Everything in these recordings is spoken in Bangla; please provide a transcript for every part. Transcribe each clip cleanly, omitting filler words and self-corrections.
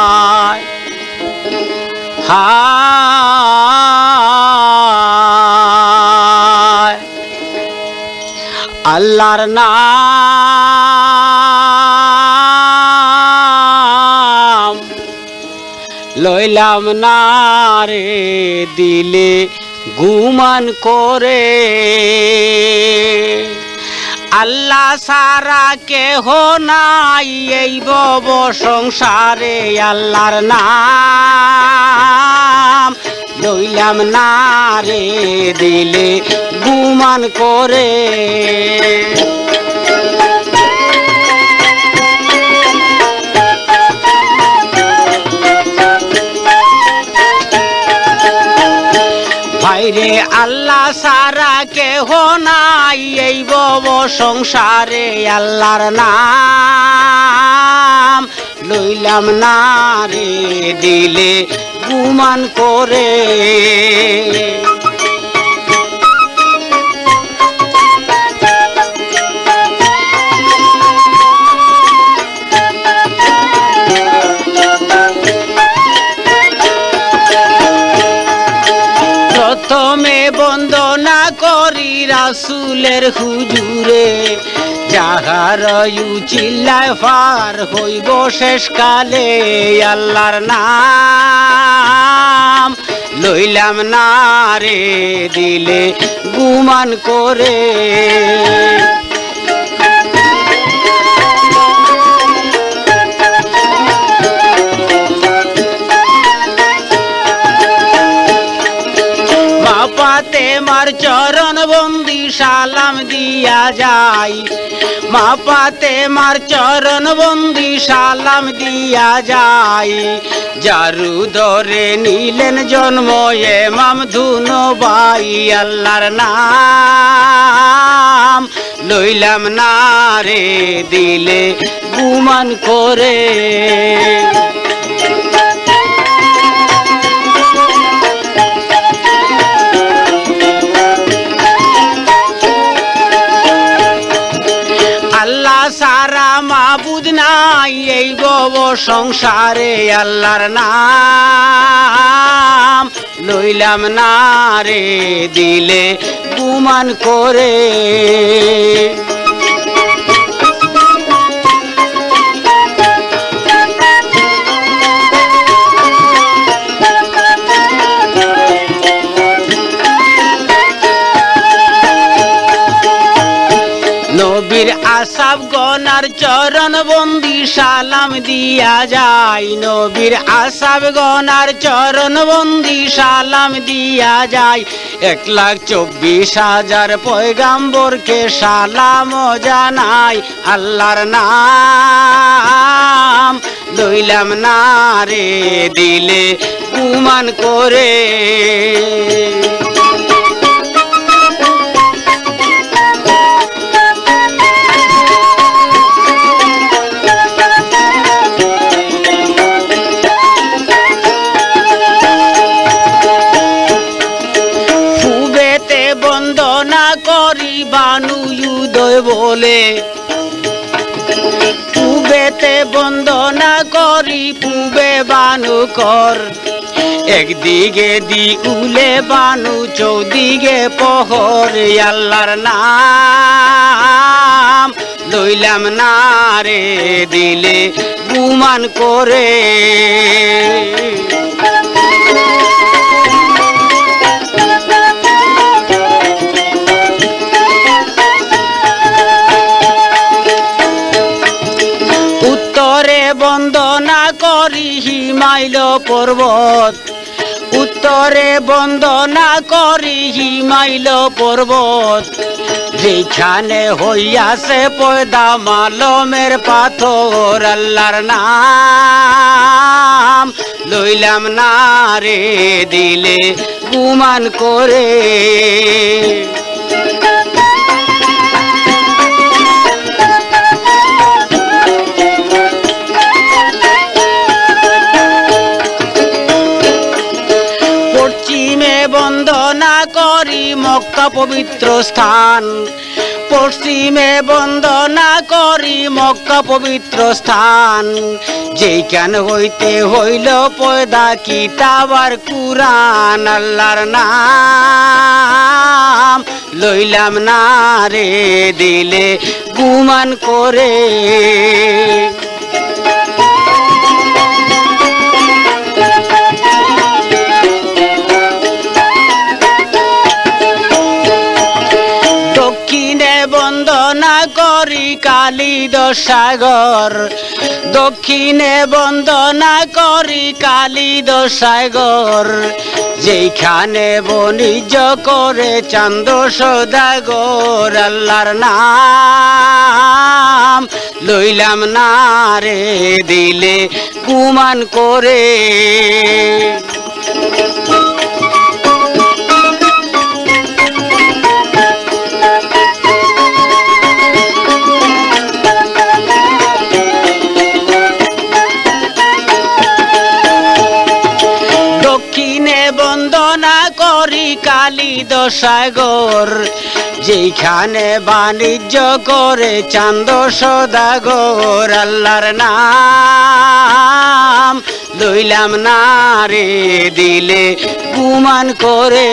হায় হায় আল্লাহর নাম লইলাম না রে দিলে গুমান করে আল্লাহ সারা কেহ নাই এই ভব সংসারে আল্লাহর নাম লইলাম না রে দিলে গুমান করে ভাইরে আল্লাহ সারা কেহ নাই এই ভব সংসারে আল্লাহর নাম লইলাম না রে দিলে গুমান করে প্রথমে বন্দনা করি রাসূলের হুজুরে যাহার চিল্লায় ফার হইব শেষকালে আল্লাহর নাম লইলাম না রে দিলে গুমান করে মাপাতে মার চরণ বন্দি সালাম দিয়া যাই মাপাতে মার চরণ বন্দি সালাম দিয়া যাই যারু ধরে নিলেন জন্ম ইমাম ধুনো ভাই আল্লাহর নাম লইলাম না রে দিলে গুমান করে আল্লাহ সারা মাবুদ নাই এই ভব সংসারে আল্লাহর নাম লইলাম না রে দিলে গুমান করে নবীর আসাব গনার চরণ বন্দি সালাম দিয়া যায় নবীর আসাব গনার চরণ বন্দি সালাম দিয়া যায় 1,24,000 পয়গাম্বরকে সালাম জানাই আল্লাহর নাম লইলাম না রে দিলে গুমান করে বন্দনা করি বানু উদয় বলে পূবেতে বন্দনা করি পূবে বানু কর একদিকে দি উলে বানু চৌদিকে পহর আল্লাহর নাম লইলাম না রে দিলে গুমান করে বন্দনা করি হিমালয় পর্বত উত্তরে বন্দনা করি হিমালয় পর্বত যেখানে হইয়াছে পয়দা মালমের পাথর আল্লাহর নাম লইলাম না রে দিলে গুমান করে বন্দনা করি মক্কা পবিত্র স্থান, পশ্চিমে বন্দনা করি মক্কা পবিত্র স্থান, যেইখান হইতে হইল পয়দা কিতাব আর কুরআন। আল্লাহর নাম লইলাম না রে দিলে গুমান করে। দক্ষিণে বন্দনা করি কালিদাস সাগর, দক্ষিণে বন্দনা করি কালিদাস সাগর, যেখানে বাণিজ্য করে চান্দ সদাগর। আল্লাহর নাম লইলাম না রে দিলে গুমান করে। দক্ষিণে বন্দনা করি কালিদাস সাগর, যেখানে বাণিজ্য করে চান্দ সদাগর। আল্লাহর নাম লইলাম না রে দিলে গুমান করে।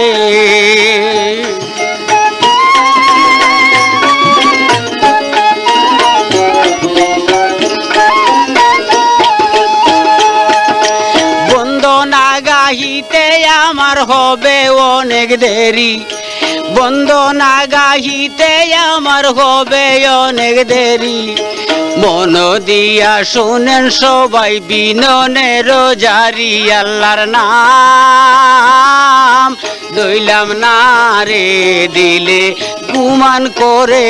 বন্দনা গাহিতে আমার হবে অনেক দেরি, বন্দনা গাহিতে আমার হবে অনেক দেরি, মন দিয়া শুনেন সবাই বিননের জারি। আল্লাহর নাম লইলাম না রে দিলে গুমান করে।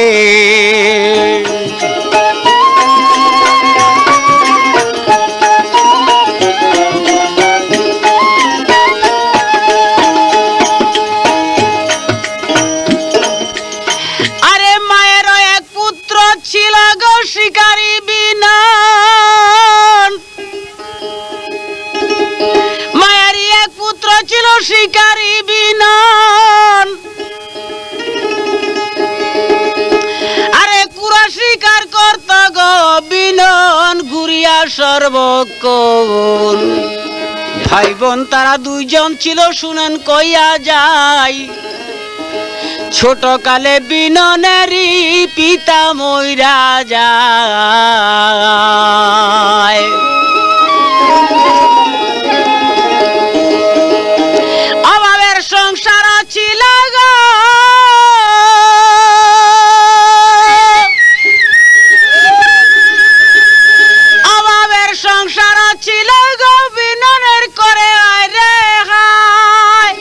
ছিল গো শিকারী বিনন, মায়ারই এক পুত্র ছিল শিকারী বিনন। আরে কুরা শিকার করত গো বিনন ঘুরিয়া সর্বক্ষণ। ভাই বোন তারা দুইজন ছিল শুনেন কইয়া যায়, ছোট কালে বিননেরই পিতা মইরা যায়। অভাবের সংসার ছিল গো, অভাবের সংসার ছিল গো বিননের করে আয় রে হায়।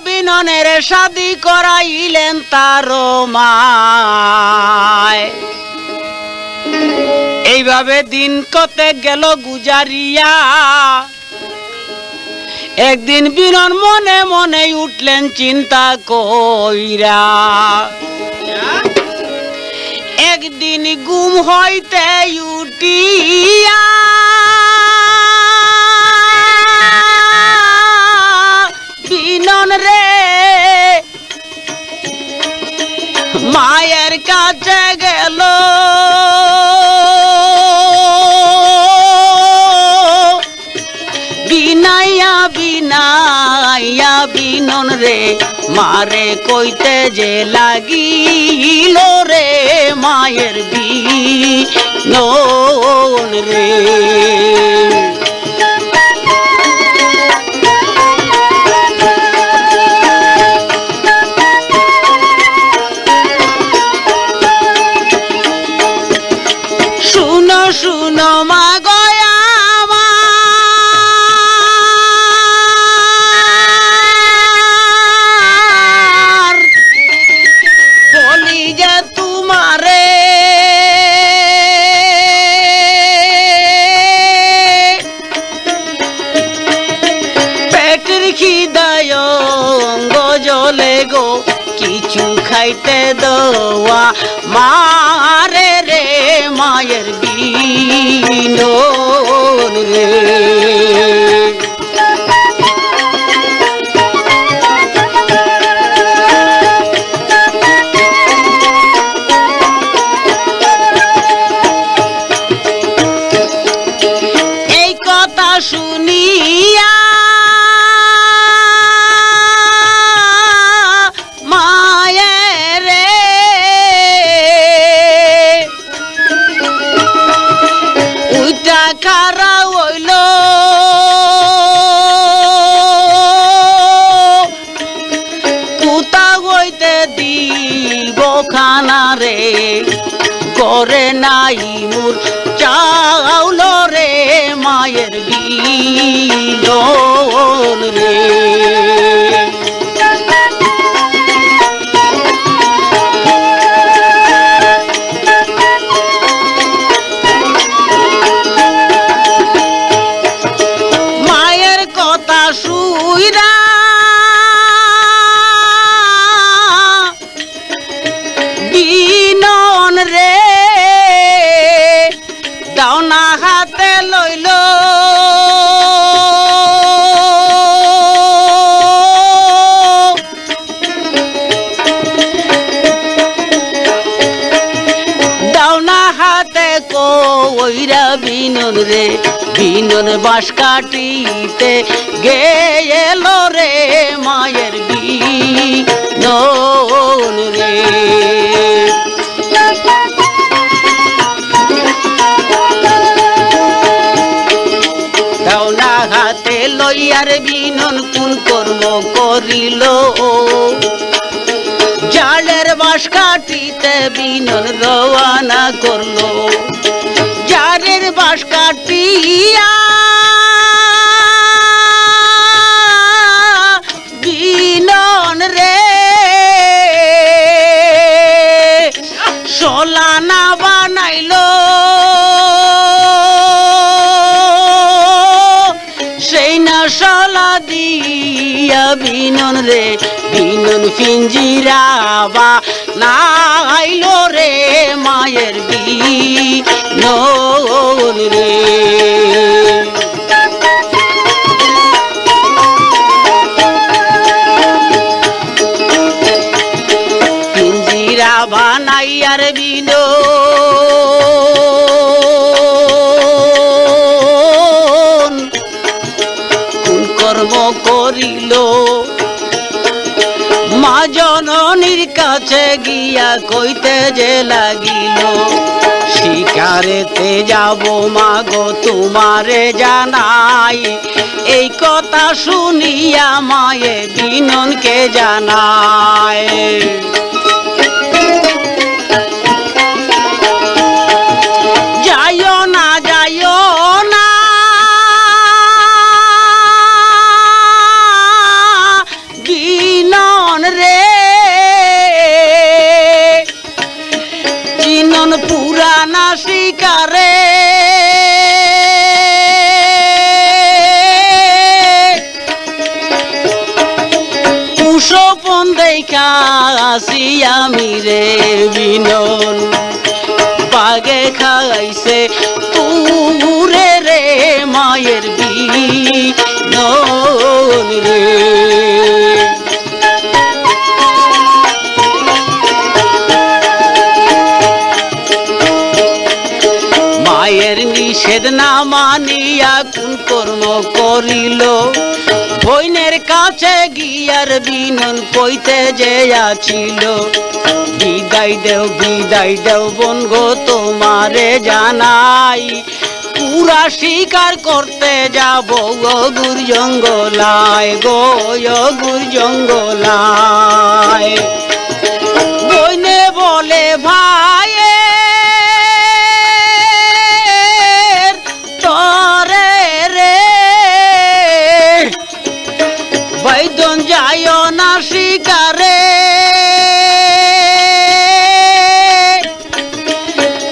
বিননের শাদি করাইলেন তার মায়। এইভাবে দিন কতে গেল গুজারিয়া, একদিন বিনন মনে মনে উঠলেন চিন্তা কইরা। একদিন গুম হইতে উঠিয়া বিনন রে মায়ের কাছে গেল, বিনাইয়া বিনাইয়া বিনন রে মারে কইতে যে লাগিল রে মায়ের বিনন রে। শুনো শুনো মা গয়া আমার, বলি যে তোমারে পেটের খিদায় অঙ্গ জ্বলে গো, কিছু খাইতে দেওয়া মারে রে মায়ের বিনন। শুনিয়া মায়ের রে উইটা খারা হইল কুতা হইতে দিব খানা রে করে নাই মুর চাউল রে মায়ের বিলন রে মায়ের কথা শুইরা বিনন রে দাওনা হাতে লইল দাওনা হাতে কইরা বিনন রে বিনন বাঁশ কাটিতে গেল রে মায়ের বিনন রে দাওনা হাতে লইয়ার বিনন কোন কর্ম করিল জালের বাঁশ কাটিতে বিনন রওয়ানা করলো জালের বাঁশ কাটিয়া বিনন রে সোলানা বানাইলো সেই না সলা দিয়া বিনন রে বিনন পিঞ্জিরা বা নাইলো রে মায়ের বিনন রে পিঞ্জিরা বানাইয়ার বিনন কর্ম করিল মা জননীর কাছে গিয়া কইতে যে লাগিল শিকারেতে যাব মা গো তোমারে জানাই এই কথা শুনিয়া মায়ে বিননকে জানায় যাইও না যাইও না রে চিনন পুরানা শিকারে কুশপন দেখা আসি আমি রে বিনন বাগে খাইছে তুরে রে মায়ের বিনন রে মায়ের নিষেধ না মানিয়া কোন কর্ম করিল বইনের কাছে গিয়ার বিনন কইতে যে আছিল বিদায় দেও বোন গো তোমারে জানাই পুরা শিকার করতে যাব অগুর জঙ্গলায় গো অগুর জঙ্গলায় বইনে বলে ভাই বৈদন যায় না শিকারে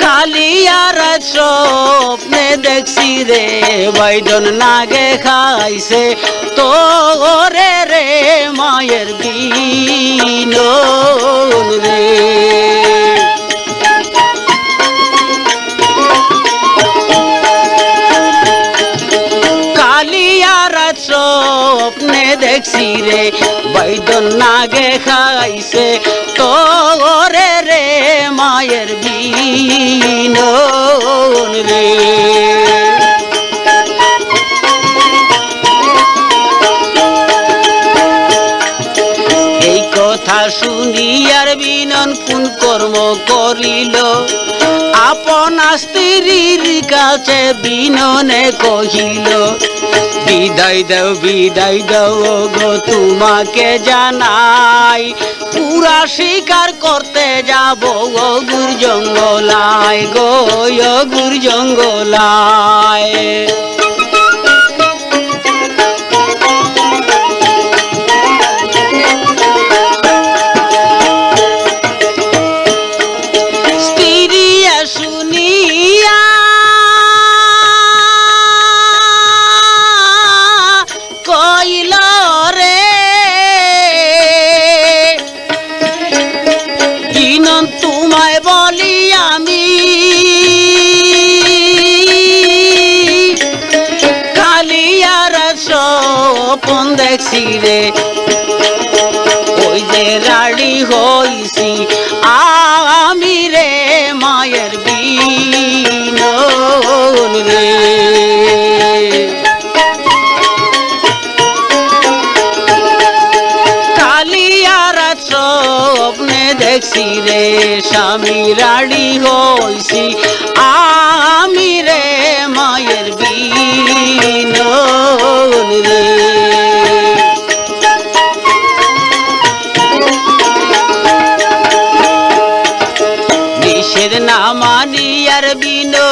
কালিয়ার স্বপ্নে দেখছি রে বৈদন নাগে খাইছে তোরে রে মায়ের বিনন রে স্বপ্নে দেখছি রে বৈদন নাগে খাইছে তোরে রে মায়ের বিনন রে করিল আপনা স্ত্রীর কাছে বিননে কহিল বিদায় দাও গো তোমাকে জানাই পুরা শিকার করতে যাব অগুর জঙ্গলায় গো অগুর জঙ্গলায় তোমায় বলি আমি কালিয়ার স্বপন দেখছি রে ওই যে রাড়ি হইছি আমি রে মায়ের বিনন রে কালিয়ার স্বপ্নে দেখছি রে স্বামী রাড়ি হইছি আমি রে মায়ের বিনন রে নিষেধ না মানি আর বিনন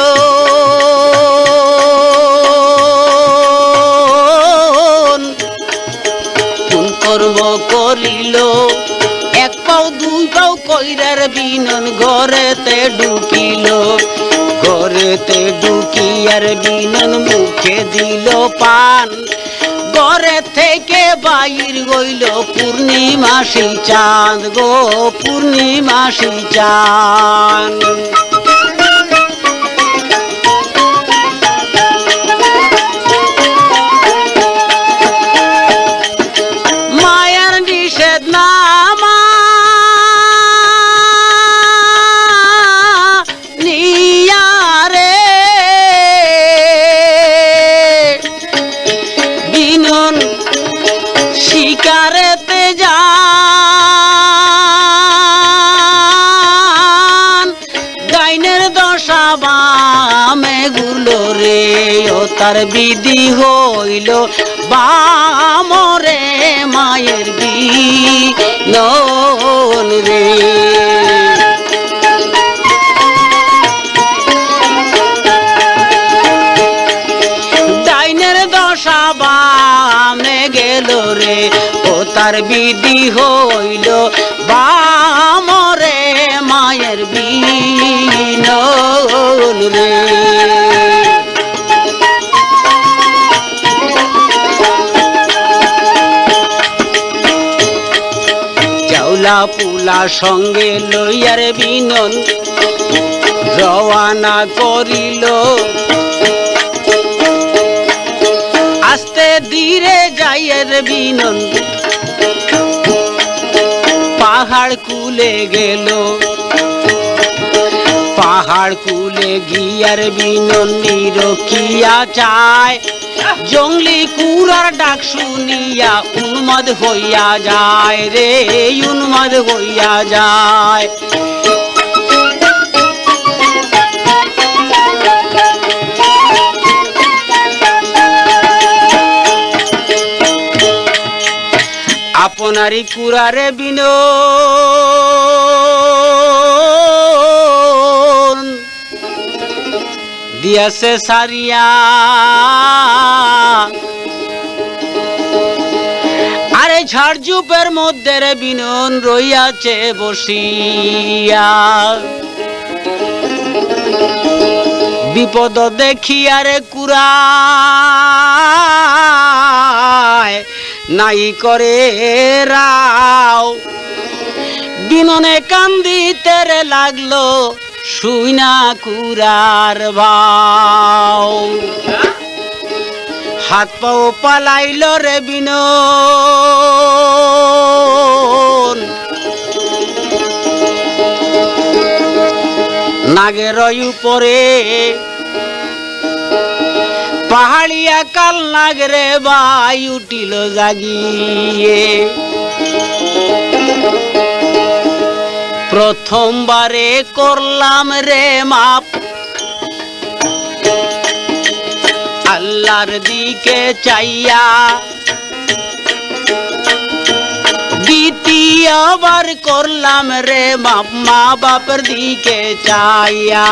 কোন কর্ম করিল এক পাও দুই পাও কইরার বিনন ঘরেতে ঢুকিল ঘরেতে ঢুকিয়ার বিনন মুখে দিল পান ঘরে থেকে বাইর গইল পূর্ণিমাসী চাঁদ গো পূর্ণিমাসী চাঁদ মায়ার নিষেধ না শিকারেতে যান গাইনের দশা বামে গুলো রে ও তার বিধি হইল বামরে মায়ের বিনন রে ডাইনের দশা বামে গেল রে ও তার বিধি হইল বামরে মায়ের বিনন রে চাউলা পুলা সঙ্গে লইয়ার বিনন রওয়ানা করিল আস্তে ধীরে যাইয়ের বিনন পাহাড় কুলে গেল পাহাড় কুলে গিয়ার বিনন নিরখিয়া চায় জঙ্গলি কুরার ডাক শুনিয়া উন্মাদ হইয়া যায় রে উন্মাদ হইয়া যায় আপনারি কুরারে বিনন দিয়াছে সারিয়া আরে ঝাড়ঝুপের মধ্যে রে বিনন রইয়াছে বসিয়া বিপদ দেখিয়া রে কুরা নাই করে রাও বিননে কান্দিতে রে লাগলো শুইনা কুরার ভাও হাত পাও পালাইল রে বিনন নাগের উপরে পাহাড়িয়া কাল নাগরে বাই উঠিল জাগিয়ে প্রথমবারে করলাম রে মাপ আল্লাহর দিকে চাইয়া, দ্বিতীয়বার করলাম রে মাপ মা বাপের দিকে চাইয়া,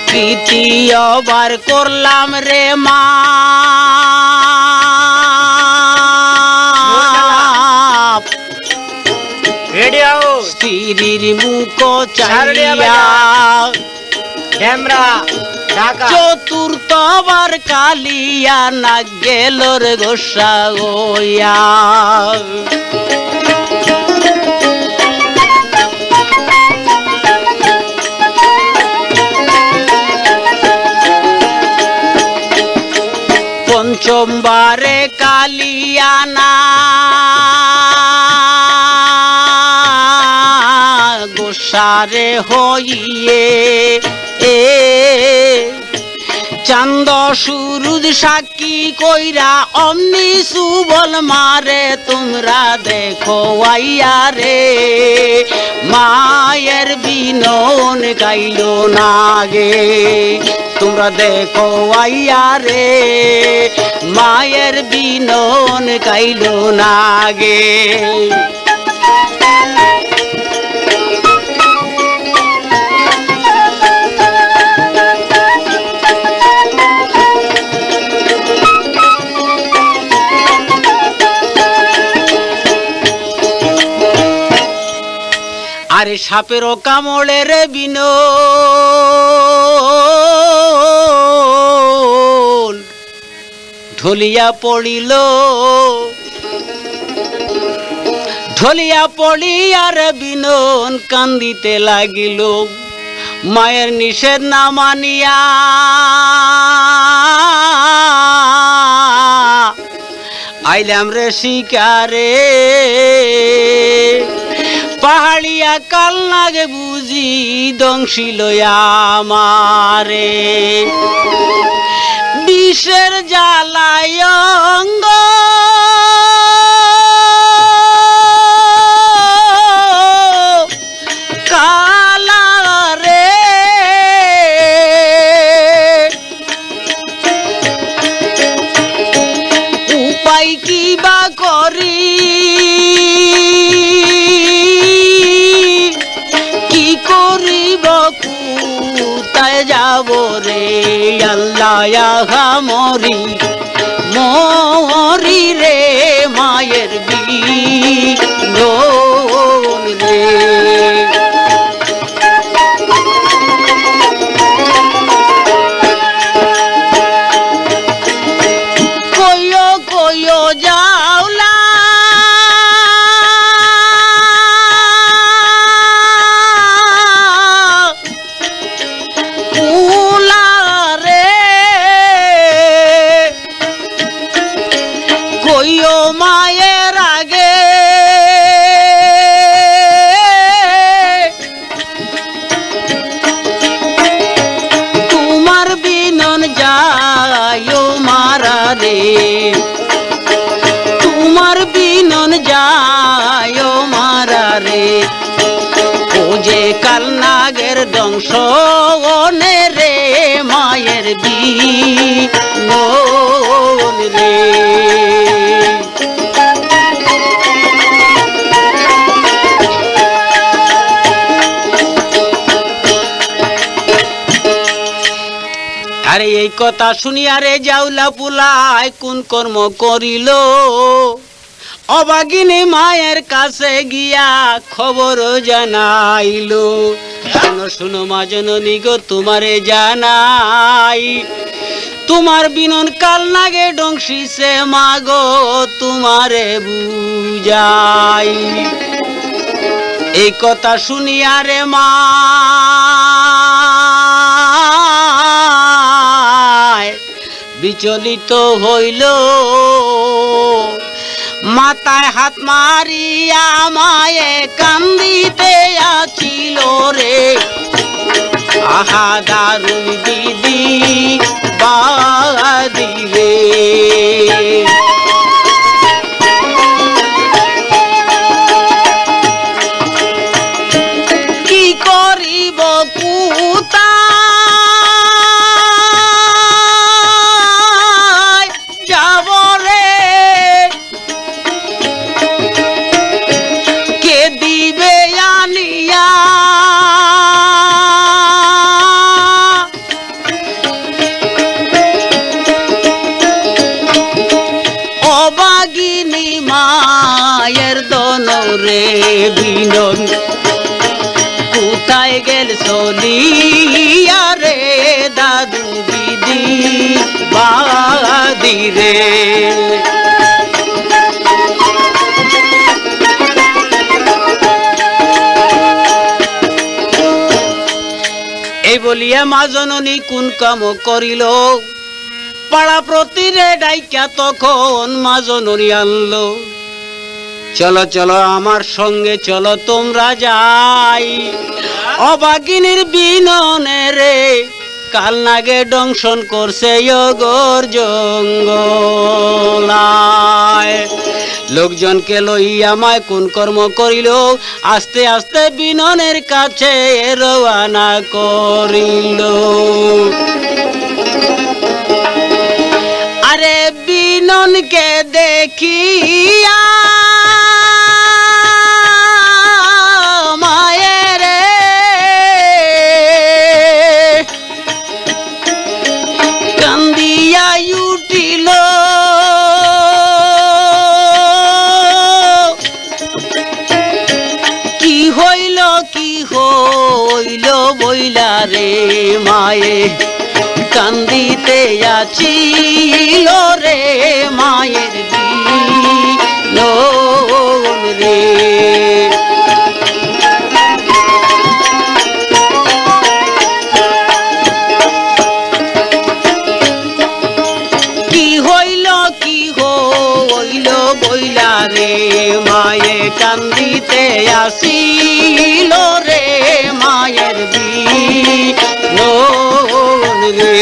তৃতীয়বার করলাম রে মা স্ত্রীর মুখ চাইয়া, চতুর্থবার কালিয়া না গেল রে গোসা হইয়া। পঞ্চমবারে কালিয়া না গোসারে হইয়ে চান্দ সুরুজ সাক্ষী কইরা অমনি সুবল মারে তোমরা দেখো আইয়া রে, মায়ের বিনন গাইলো না গে তোমরা দেখো আইয়া রে, মায়ের বিনন গাইলো না গে। আরে সাপেরও কামড়ের বিনন ঢলিয়া পড়িল, ঢলিয়া পড়িয়ার বিনন কান্দিতে লাগিল, মায়ের নিষেধ না মানিয়া আইলাম রে শিকারে, পাহাড়িয়া কাল নাগে বুঝি দংশিল আমারে, বিষের জ্বালায় অঙ্গ কালা রে, উপায় কি বা করি কোথায় যাব রে আল্লাহ মরি মরি রে মায়ের বিনন রে। কইও কইও যাওলা মায়ের আগে তোমার বিনন যায় মারা রে, তোমার বিনন যায় মারা রে, ও যে কাল নাগের দংশ রে মায়ের বিনন রে। আরে এই কথা শুনিয়া রে জাউলা পুলাই কোন কর্ম করিল, অবাগিনী মায়ের কাছে গিয়া খবর জানাইল, শোনো শোনো মা জননী গো তোমারে জানাই, তোমার বিনন কাল নাগে ডংশিছে মা গো তোমারে বুঝাই। এই কথা শুনিয়া রে মা বিচলিত হইল, মাথায় হাত মারিয়া মায়ে কান্দিতে আছিল রে, আহা দারুণ দিদি বাদি রে। বিনন কোথায় গেল চলিয়া রে দাদু দিদি বাদিরে এই বলিয়া মা জননী কোন কাম করিল পাড়া প্রতিরে ডাইকা তখন মা জননী আনলো চলো চলো আমার সঙ্গে চলো তোমরা যাই অবাগিনীর বিননে রে কাল নাগে দংশন করছে অগর জঙ্গলায় লোকজনকে লইয়া মায় কোন কর্ম করিল আস্তে আস্তে বিননের কাছে রওনা করিল আরে বিননকে দেখিয়া বইলা রে মায়ে কান্দিতে আছিল রে মায়ের বিনন রে কি হইল বইলা রে মায়ে কান্দিতে আসিল রে মায়ের বিনন রে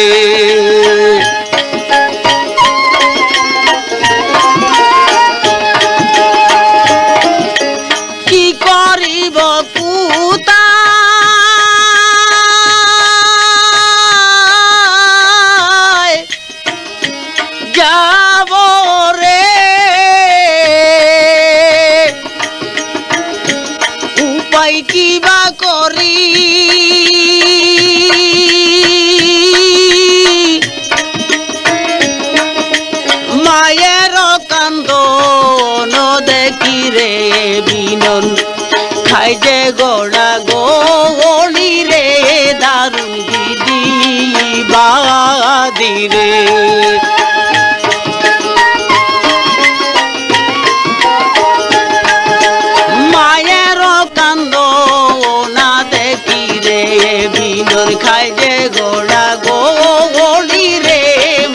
কি করিব পুতা যাব রে উপায় কিবা করি মায়ের কান্দন দেখি রে বিনন খাই যে গোড়া গোলি রে দারুণ দিদি বাদি রে মায়ের কান্দন দেখি রে বিনন খাই যে গোড়া গোলি রে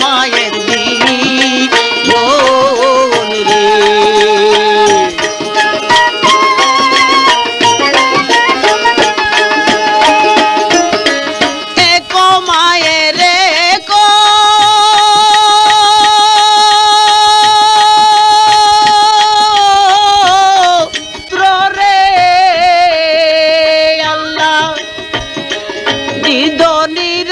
মায়ের বিনন রে একো মায়ের একো রে আল্লাহ নিধনির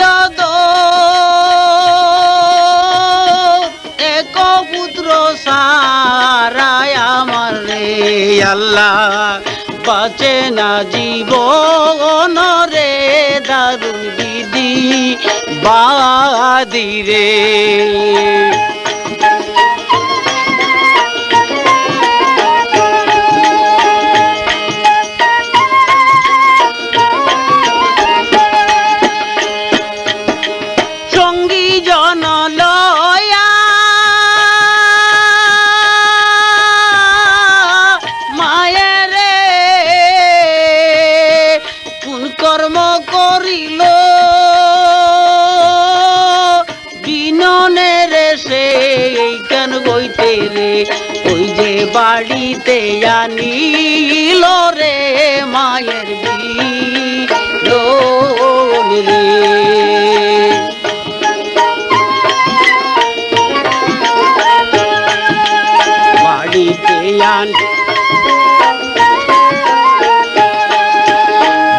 এক পুত্র সারায় আমার রে আল্লাহ বাঁচে না জীবন রে দারুণ দিদি বাদি রে সঙ্গী জন লয়া মায়ের কোন কর্ম করিল বিননের সে কেন বইতে রে ওই যে বাড়িতে আনিল রে মায়ের বিনন রে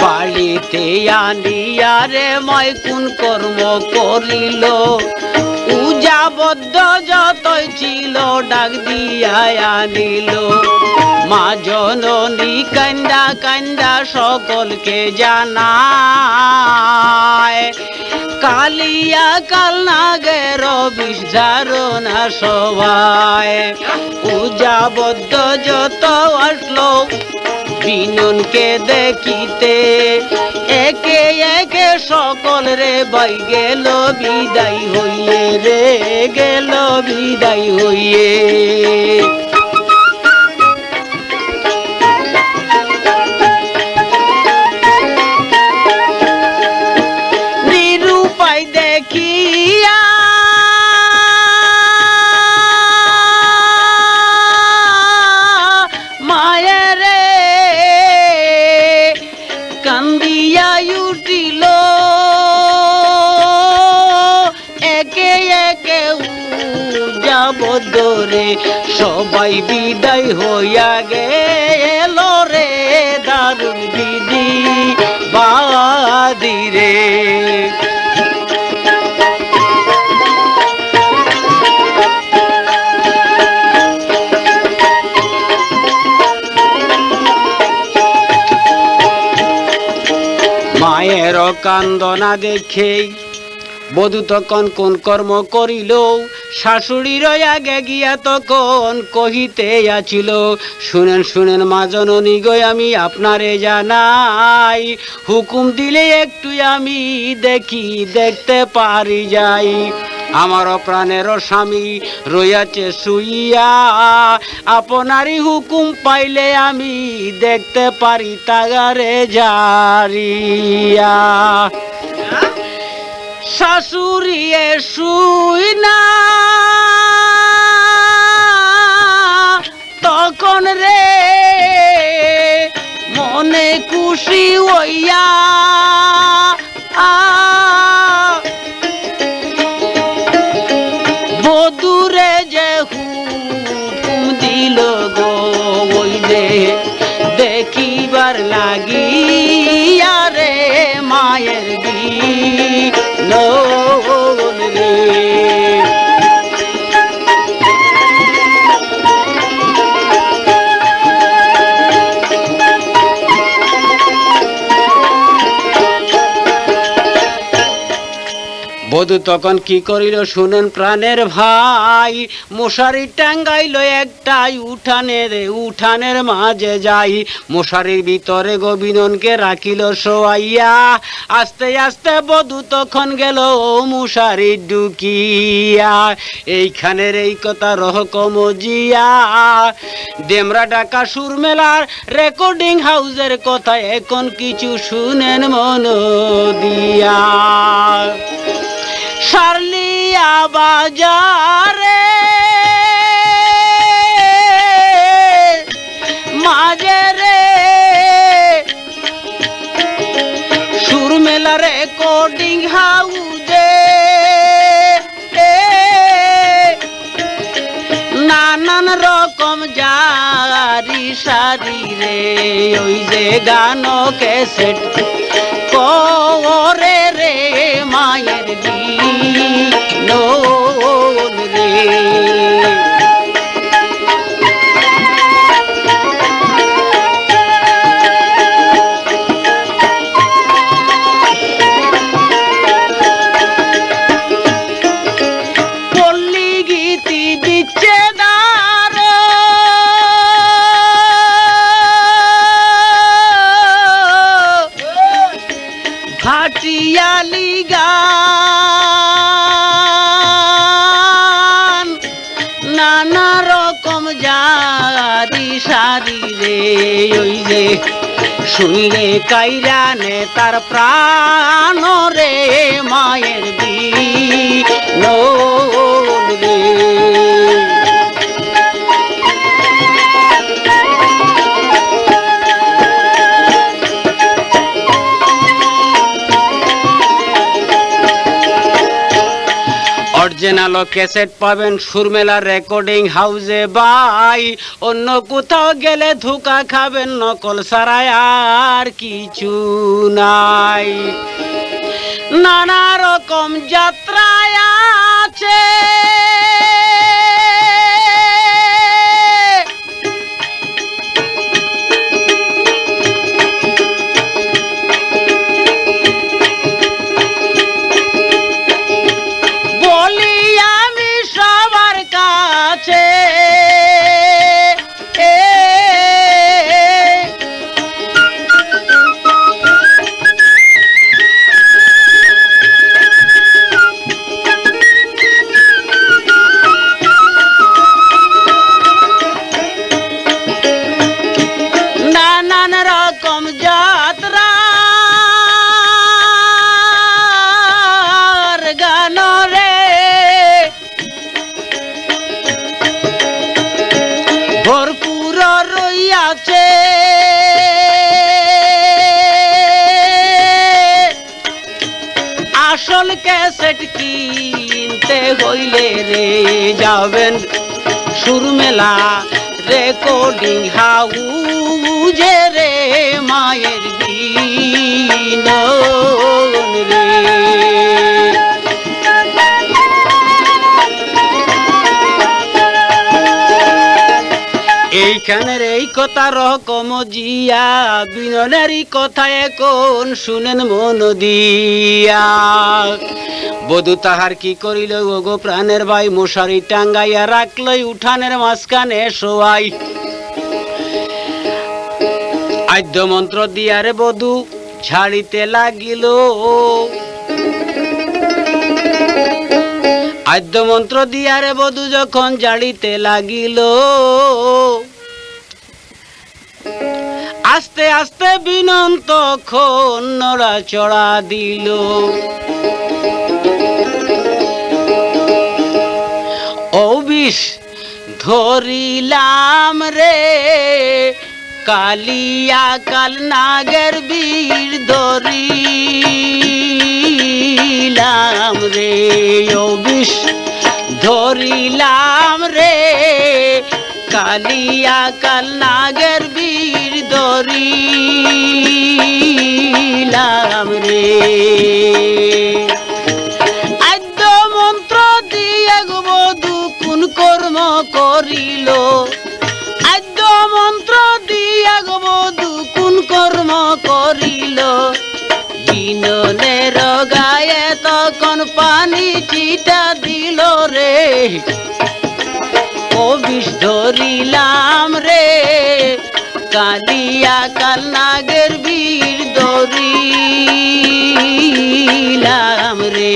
বাড়িতে আনিয়া রে মাই কোন কর্ম করিল উজাবদ্ধ যতই ছিল ডাক দিয়া আনিল মা জননী কান্দা কান্দা সকলকে জানায় কালিয়া কাল নাগের বিষ ধারণা সবাই উজাবদ্ধ যত আসলো বিননকে দেখিতে একে একে সকল রে বাই গেল বিদায় হইয়ে রে গেল বিদায় হইয়ে নিরুপায় দেখিয়া মায়ের কান্দিয়া উঠিল একে একে উজাবদ্ধ রে সবাই বিদায় হইয়া গেল রে দারুণ বিধি বাদি রে মায়ের কান্দনা দেখে বধূ তখন কোন কর্ম করিল শাশুড়ির আগে গিয়া তখন কহিতে আছিল শুনেন শুনেন মা জননী গো আমি আপনারে জানাই হুকুম দিলে একটু আমি দেখি দেখতে পারি যাই আমার প্রাণের স্বামী রইয়াছে শুইয়া আপনারই হুকুম পাইলে আমি দেখতে পারি তাগারে জারিয়া শাশুড়িয়ে শুই না তখন রে মনে খুশি হইয়া বধূরে যে হুকুম দিল গো ওই যে দেখিবার লাগিয়া রে মায়ের বিনন রে বধূ তখন কি করিল শুনেন প্রাণের ভাই মশারি টাঙ্গাইল একটাই উঠানের মাঝে যাই মশারির ভিতরে গোবিননকে রাখিল শোয়াইয়া আস্তে আস্তে বধূ তখন গেল মশারি ঢুকিয়া এইখানের এই কথা রহকম জিয়া ডেমরা ঢাকা সুর মেলার রেকর্ডিং হাউসের কথা এখন কিছু শুনেন মন দিয়া শার্লিয়া বাজারে মাঝে রে সুর মেলা রেকর্ডিং হাউসে নানান রকম জারি সারি রে ওই যে গান ক্যাসেট করে রে মায়ের বিনন রে পল্লী গীতি বিচ্ছেদার ভাটিয়ালি গান নানা রকম জারি সারি রে ওই যে শুনলে কাইরানে তার প্রাণ রে মায়ের বিনন রে অরিজিনাল ক্যাসেট পাবেন সুরমেলা রেকর্ডিং হাউসে ভাই অন্য কোথাও গেলে ধোঁকা খাবেন নকল ছাড়াই আর কিছু নাই নানা রকম যাত্রায় আছে বলি আমি সবার কাছে নানান রকম যাত্রার গান রে ভরপুর রইয়াছে আসল ক্যাসেট কিনতে হইলে রে যাবেন সুরমেলা রেকর্ডিং হাউজে রে মায়ের বিনোন রে এইখানের এই কথা রকম জিয়া বিননেরই কথা এখন শুনেন মন দিয়া বধূ তাহার কি করিল ওগো প্রাণের ভাই মশারি টাঙ্গাইয়া রাখলই উঠানের মাঝখানে শোয়াই আদ্য মন্ত্র দিয়ারে বধূ ছাড়িতে লাগিল আদ্য মন্ত্র দিয়ারে বধূ যখন জাড়িতে লাগিল আস্তে আস্তে বিনন তখন নড়াচড়া দিল ও বিষ ধরিলাম রে কালিয়া কাল নাগের বীর ধরিলাম রে ও বিষ ধরিলাম রে কালিয়া কাল নাগের বীর ধরিলাম রে আদ্য মন্ত্র দিয়ে বধূ কোন কর্ম করিল আদ্য মন্ত্র দিয়া বধূ কোন কর্ম করিল বিননের গায়ে তখন পানি চিটা দিল রে ও বিষ ধরিলাম রে কালিয়া কাল নাগের বীর ধরিলাম রে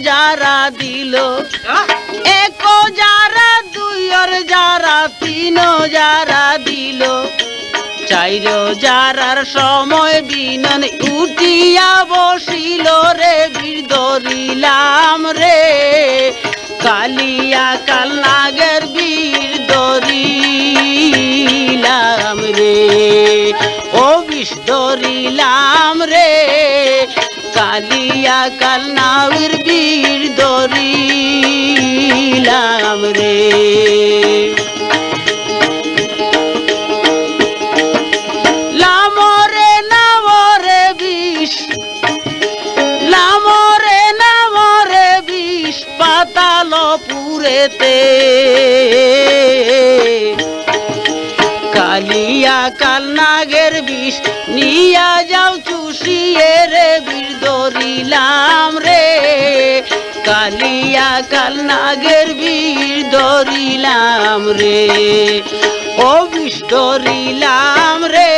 যারা দিল এক যারা দুইর যারা তিন যারা দিল চাইর যারার সময় বিনন উঠিয়া বসিল রে বীর ধরিলাম রে কালিয়া কাল নাগের বীর ধরিলাম রে ও বিষ ধরিলাম রে কালিয়া কাল নাগের বীর ধরিলাম রে লামরে নামরে বিষ লামরে নামরে বিষ পাতাল পুরেতে কালিয়া কাল নাগের বিষ নিয়া যাও চুষিয়ে রে বীর ধরিলাম রে কালিয়া কাল নাগের বীর ধরিলাম রে ও বিষ ধরিলাম রে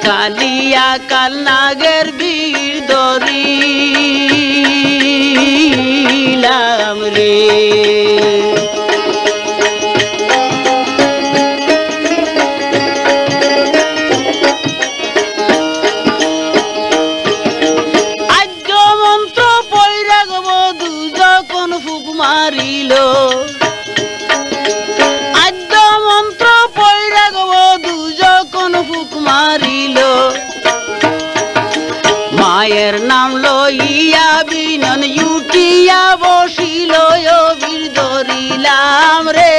কালিয়া কাল নাগের বীর ধরিলাম রে মারিল আদ্য মন্ত্র পয়রা গো দুজ মারিল মায়ের নাম লইয়া বিনন উঠিয়া বসিল বীর ধরিলাম রে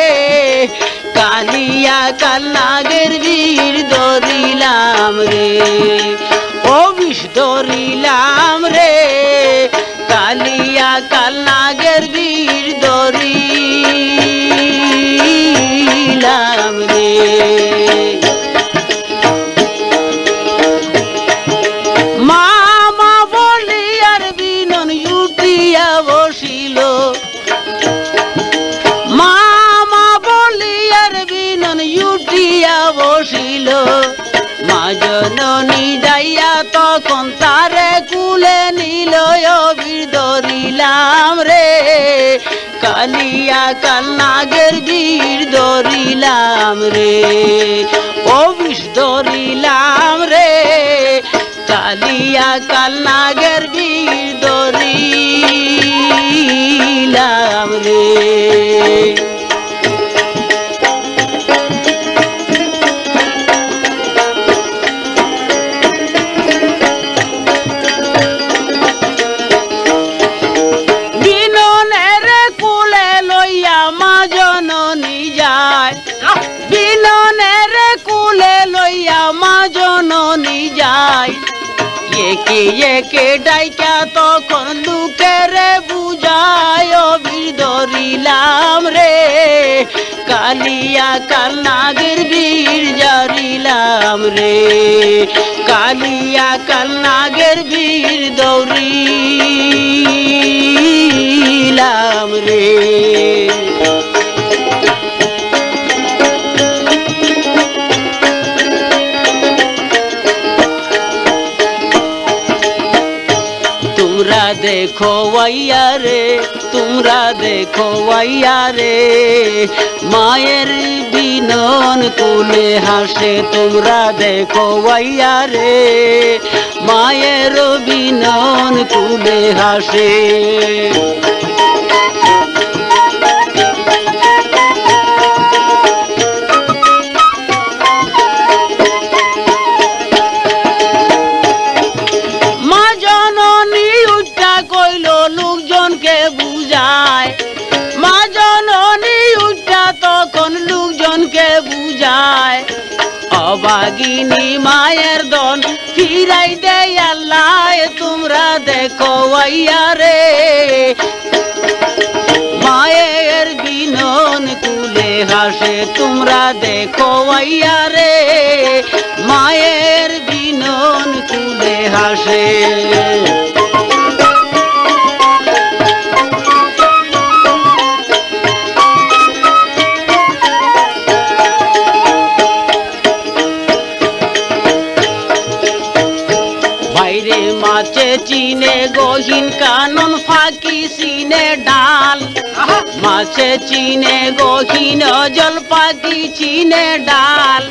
কালিয়া কাল নাগের বীর ধরিলাম রে ও বিষ ধরিলাম রে কালিয়া কাল নাগের বীর ধরিলাম রে মামা বলিয়ার বিনন উঠিয়া বসিল মামা বলিয়ার বিনন উঠিয়া বসিল মা জননী যাইয়া তখন তারে কুলে নিল বীর ধরিলাম রে কালিয়া কাল নাগের বীর ধরিলাম রে ও বিষ ধরিলাম রে কালিয়া কাল নাগের বীর ধরিলাম রে বিননের কুলে লইয়া মা জননী যায় বিননের কুলে লইয়া মা জননী যায় একে একে ডাইকা তখন লোকেরে বুঝায় বীর ধরিলাম রে কালিয়া কাল নাগের বীর জারিলাম রে কালিয়া কাল নাগের বীর ধরিলাম রে তোমরা দেখো ওয়াইয়া রে তোমরা দেখো ওয়াইয়া রে মায়ের বিনন কুলে হাসে তোমরা দেখো ওয়াইয়া রে মায়ের বিনন কুলে হাসে লোকজনকে বুঝায় মা জননী উঠা তখন লোকজনকে বুঝায় অবাগিনী মায়ের দন ফিরাই দেয় আল্লাহ তোমরা দেখো ওয়াইয়া রে মায়ের বিনন কুলে হাসে তোমরা দেখো ওয়াইয়া রে মায়ের বিনন কুলে হাসে বাইরে মাছে চিনে গহীন কানন ফাঁকি চিনে ডাল মাছে চিনে গহীন জল পাখি চিনে ডাল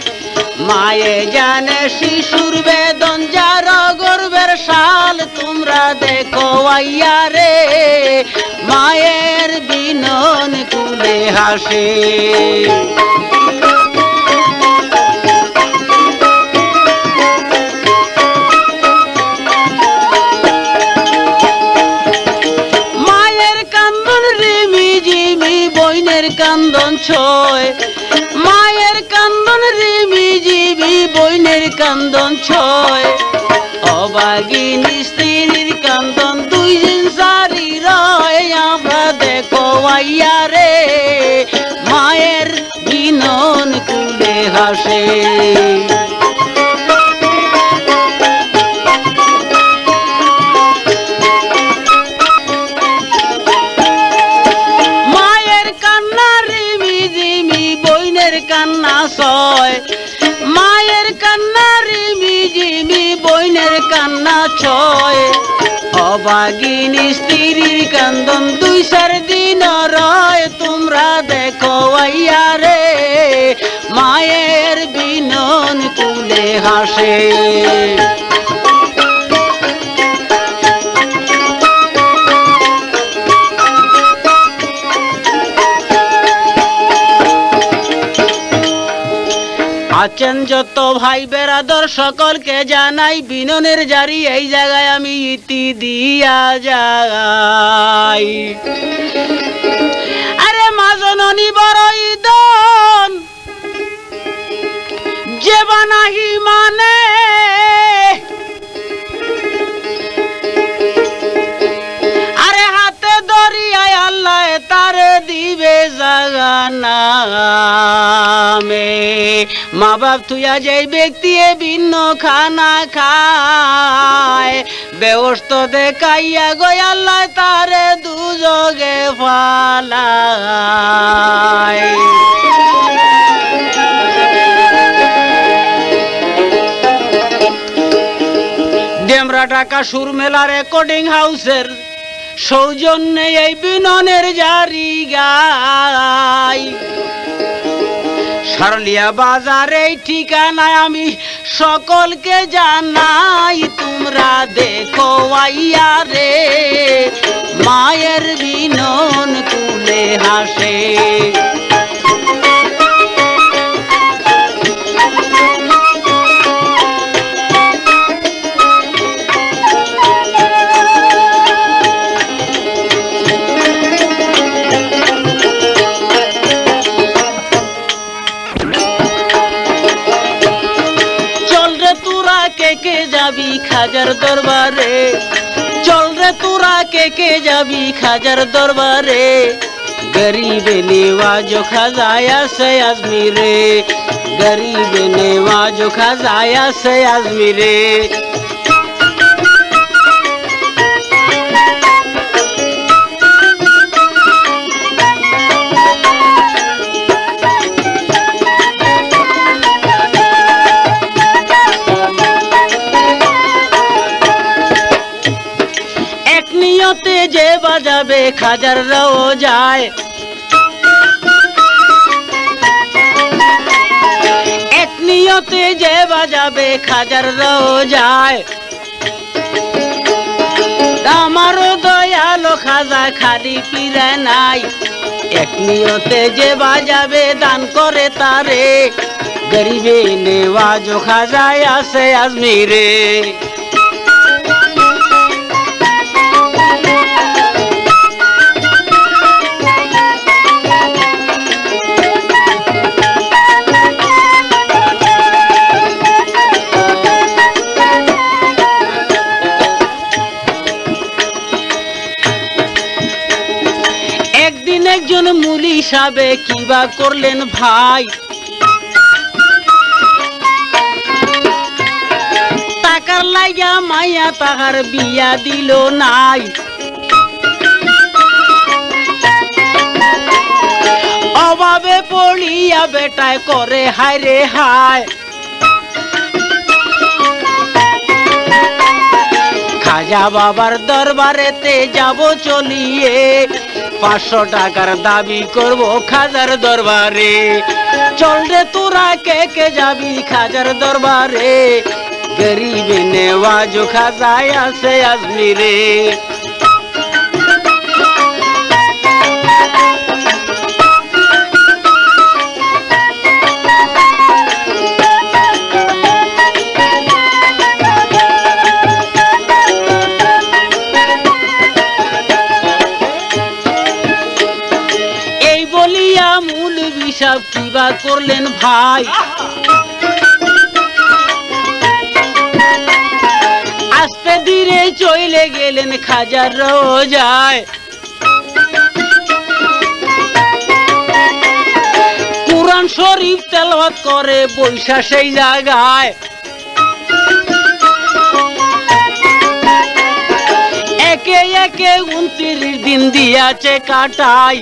মায়ে জানে শিশুর বেদন যার গর্বের শাল তোমরা দেখো আইয়া রে মায়ের বিনন কুলে হাসে কান্দন ছয় মায়ের কান্দন রিমি জিবি বইনের কান্দন ছয় অবাগিনী স্ত্রীর কান্দন দুই দিন সারি রয় আমরা দেখো আইয়া রে মায়ের বিনন কুলে হাসে কান্না ছয় মায়ের কান্না রিমি জিমি বইনের কান্না ছয় অবাগিনী স্ত্রীর কান্দন দুই চার দিন রয় তোমরা দেখো আইয়া রে মায়ের বিনন কুলে হাসে আছেন যত ভাই বেরাদর সকলকে জানাই বিননের জারি এই জায়গায় আমি ইতি দিয়া যাই। আরে মা জননী বড়ই দন যে বানাহি মানে আরে হাতে দরিয়ায় আল্লাহ তারে দিবে জাগানামে। মা বাপ তুইয়া যেই ব্যক্তি এ ভিন্ন খানা খায় বেহস্ত দেখাইয়া গো আল্লাহ তারে দুজগে ফালায়। ডেমরা ঢাকা সুর মেলা রেকর্ডিং হাউসের সৌজন্যে এই বিননের জারি গাই। সারলিয়া বাজার এই ঠিকানায় আমি সকলকে জানাই তোমরা দেখো আইয়া রে মায়ের বিনন কুলে হাসে। কে যাবি খাজার দরবারে, চল রে তোরা কে যাবি খাজার দরবারে। গরিবে নেওয়াজো খাজায়া সে আজমিরে, গরিবে নেওয়াজো খাজায়া সে আজমিরে। যে বাজাবে খাজার রোজায়, এক নিয়তে যে বাজাবে খাজার রোজায়। আমারও দয়ালো খাজা খালি পিরায় নাই, এক নিয়তে যে বাজাবে দান করে তারে। গরিবে নেওয়াজো খাজায় আছে আজমিরে। একজন মুলি সাবে কিবা করলেন ভাই, টাকার লাগা মাইয়া তাহার বিয়া দিল নাই। অভাবে পড়িয়া বেটায় করে হায় রে হায়। খাজা বাবার দরবারেতে যাব চলিয়ে, 500 টাকার দাবি করব খাজার দরবারে। চল রে তোরা কে যাবি খাজার দরবারে। গরিবে নেওয়াজো খাজায় আছে আজমিরে। সব কিবা করলেন ভাই, আস্তে ধীরে চলে গেলেন খাজার রোজায়। কুরআন শরীফ তেলাওয়াত করে বৈশা সেই জায়গায়। একে একে 29 দিন দিয়াছে কাটাই।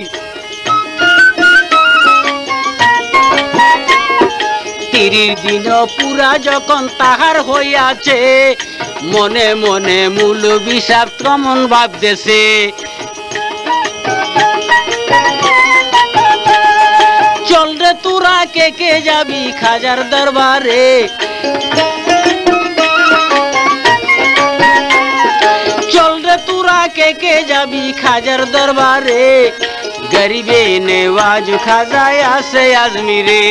30 দিন পুরা যখন তাহার হইয়াছে, মনে মনে মূল বিষাদ কেমন ভাবতেছে। চল রে তোরা কে যাবি খাজার দরবারে। চল রে তোরা কে যাবি খাজার দরবারে। গরিবে নেওয়াজো খাজায় আছে আজমিরে।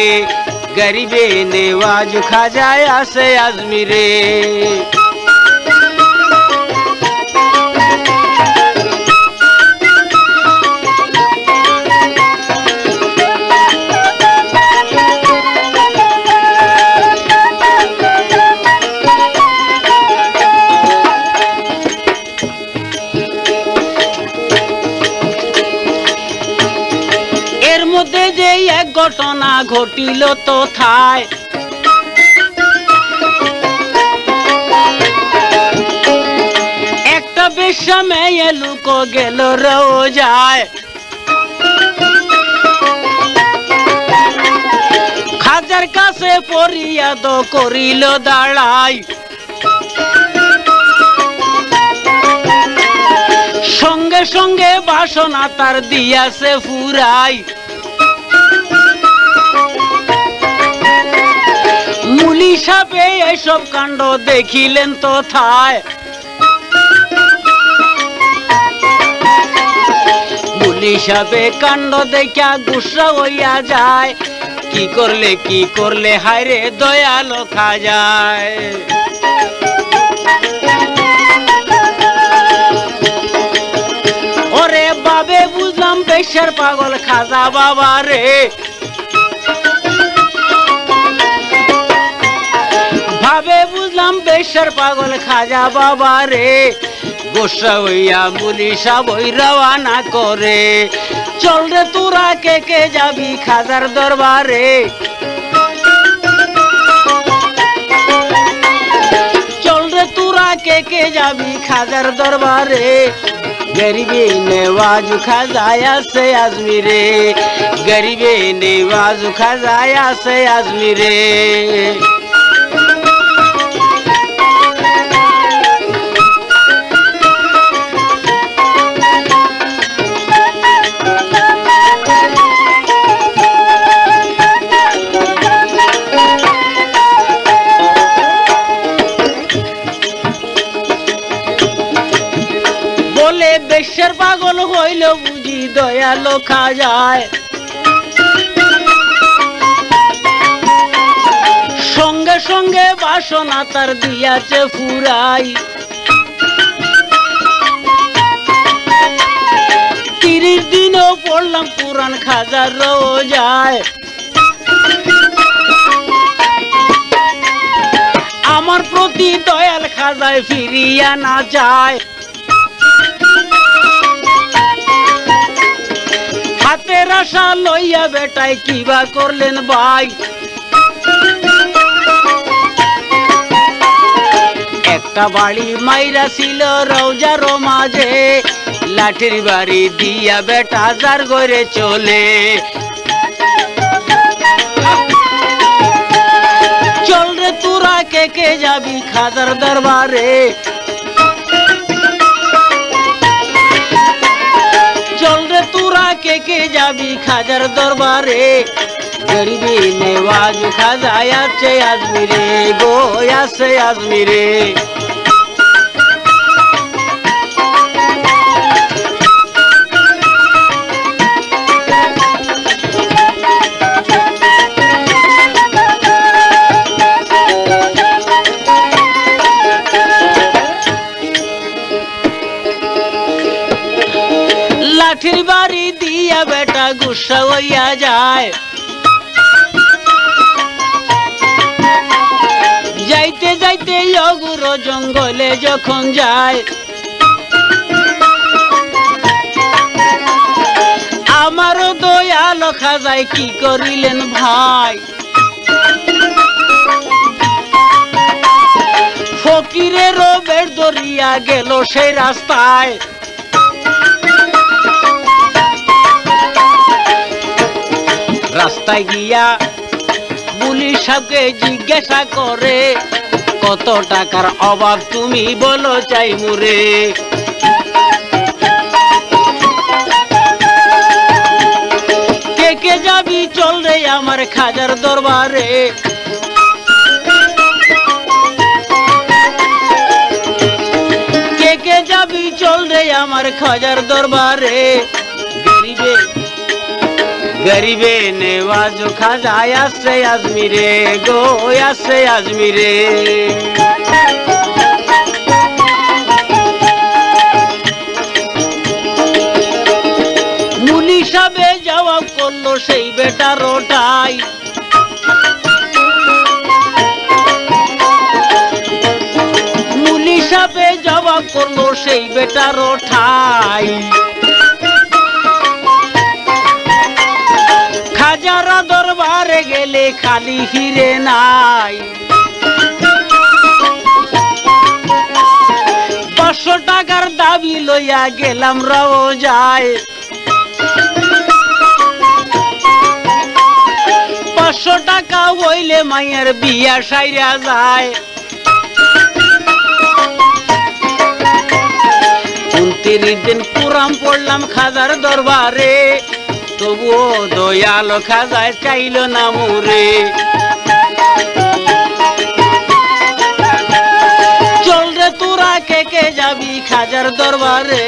গরিবে নেওয়াজ খাজায় আসে আজমিরে। এর মধ্যে যে এক ঘটনা ঘটিল তথায়, একটা বেশ্যা মেয়ে লুক গেল রোজায়। খাজার কাছে ফরিয়াদ করিল দাঁড়াই, সঙ্গে সঙ্গে বাসনা তার দিয়াছে ফুরাই। মুলি সাপে এসব কাণ্ড দেখিলেন তথায়, মুলি সাপে কাণ্ড দেখা গুসা হইয়া যায়। কি করলে হায়রে দয়ালো খাজায়। ওরে বাবে বুঝলাম বেশ্যার পাগল খাজা বাবা রে, ভাবে বুঝলাম বেশ্যার পাগল খাজা বাবা রে। গোসা হইয়া মুলি সাপ ওই রওয়ানা করে, চল রে তোরা কে কে যাবি খাজার দরবারে। চল রে তোরা কে কে যাবি খাজার দরবারে। গরিবে নেওয়াজ খাজায় আসে আজমিরে, গরিবে নেওয়াজ খাজায় আসে আজমিরে। বলে বেশ্যার পাগল হইল বুঝি দয়ালো খাজায়, সঙ্গে সঙ্গে বাসনা তার দিয়াছে ফুরাই। 30 দিনও পড়লাম পুরাণ খাজার রোজায়, আমার প্রতি দয়াল খাজায় ফিরিয়া না যায়। হাতের আশা লইয়া বেটায় কিবা করলেন ভাই, একটা বাড়ি মাইরা ছিল রওজার মাঝে, লাঠির বাড়ি দিয়া বেটা যার ঘরে চলে। চল রে তোরা কে কে যাবি খাজার দরবারে। চল রে তোরা কে কে যাবি খাজার দরবারে। গরিবে নেওয়াজ খাজায় আছে আজমিরে, গো আছে আজমিরে। লাঠির বাড়ি দিয়া বেটা গুসা হইয়া যায়, যাইতে যাইতে অগুর জঙ্গলে যখন যায়। আমারও দয়াল খাজায় কি করিলেন ভাই, ফকিরেরও বের দরিয়া গেল সেই রাস্তায়। রাস্তায় গিয়া পুলিশ সাহেবকে জিজ্ঞাসা করে, কত টাকার অভাব তুমি বলো চাই মুরে। কে কে যাবি চল রে আমার খাজার দরবারে। কে কে যাবি চল রে আমার খাজার দরবারে। গরিবে নেওয়াজ খাজায় আসছে আজমিরে গো আসছে আজমিরে। মুলি সাবে জবাব করলো সেই বেটার ওটাই, মুলি সাবে জবাব করলো সেই বেটার ওঠাই। খাজারা দরবারে গেলে খালি ফিরে নাই, 500 টাকার দাবি লইয়া গেলাম রওজায়। 500 টাকা হইলে মায়ের বিয়া সাইরা যায়। 29 দিন কুরআন পড়লাম খাজার দরবারে, তবুও দয়াল খাজায় চাইল না মুরে। চল রে তোরা কে কে যাবি খাজার দরবারে,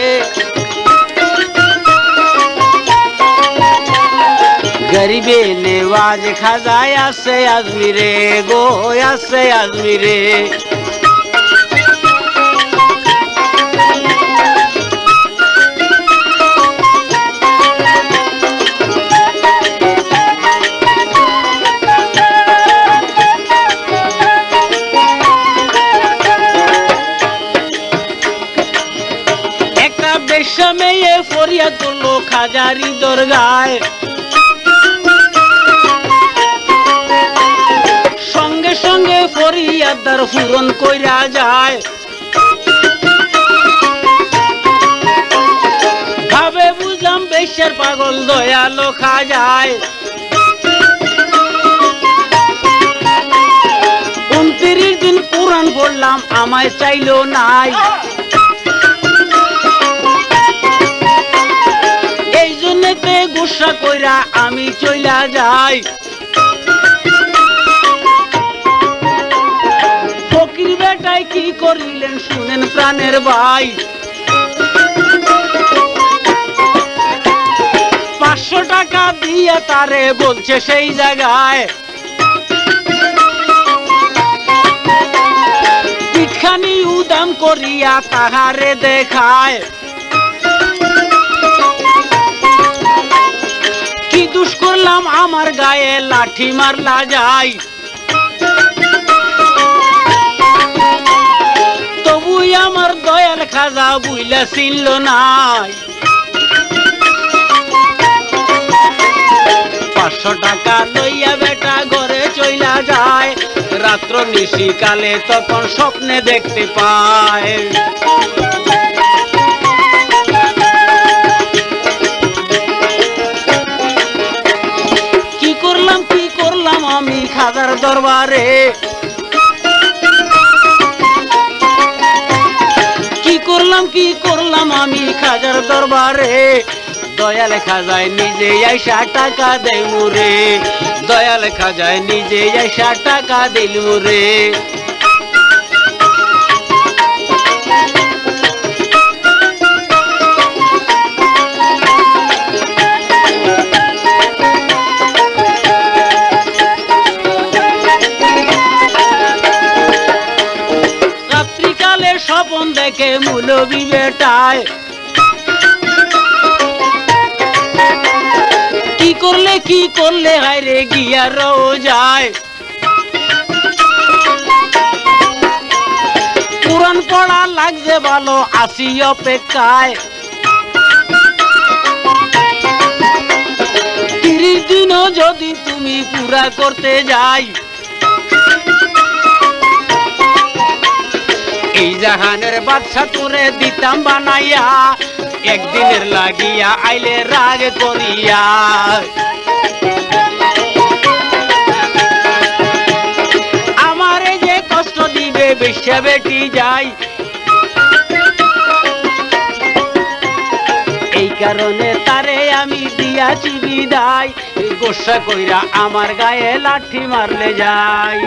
গরিবে নেওয়াজ খাজায় আসছে আজমিরে গো আসছে আজমিরে। একটা বেশ্যা মেয়ে ফরিয়াদ করলো খাজারি দরগায়, সঙ্গে সঙ্গে ফরিয়াদার পূরণ কইরা যায়। ভাবে বুঝলাম বেশ্যের পাগল দয়ালো খাজায়। 29 দিন কুরআন পড়লাম আমায় চাইলো নাই, এই জন্যতে গুসা কইরা আমি চইলা যাই। ফকির বেটায় কি করিলেন শুনেন প্রাণের ভাই, 500 টাকা দিয়ে তারে বলছে সেই জায়গায়। পিঠখানি উদাম করিয়া তাহারে দেখায়, কি দুষ করলাম আমার গায়ে লাঠি মারলা যায়। তবুই আমার দয়াল খাজা বুইলা চিনল নাই, 500 টাকা লইয়া বেটা ঘরে চইলা যায়। রাত্র নিশিকালে তখন স্বপ্নে দেখতে পায়, কি করলাম আমি খাজার দরবারে, কি করলাম আমি খাজার দরবারে। দয়াল খাজায় নিজে আইসা টাকা দেই মুরে, দয়াল খাজায় নিজে আইসা টাকা দিল মুরে। রাত্রিকালে স্বপন দেখে মৌলবি বেটায়, কি করলে হায়রে গিয়া রওজায়। কুরআন পড়া লাগছে ভালো আসি অপেক্ষায়, 30 দিনও যদি তুমি পুরা করতে যাই, এই জাহানের বাদশা তোরে দিতাম বানাইয়া, একদিনের লাগিয়া আইলে রাগ করিয়া। আমারে যে কষ্ট দিবে বেশ্যা বেটি যাই, এই কারণে তারে আমি দিয়াছি বিদায়, গোসা কইরা আমার গায়ে লাঠি মারলে যাই।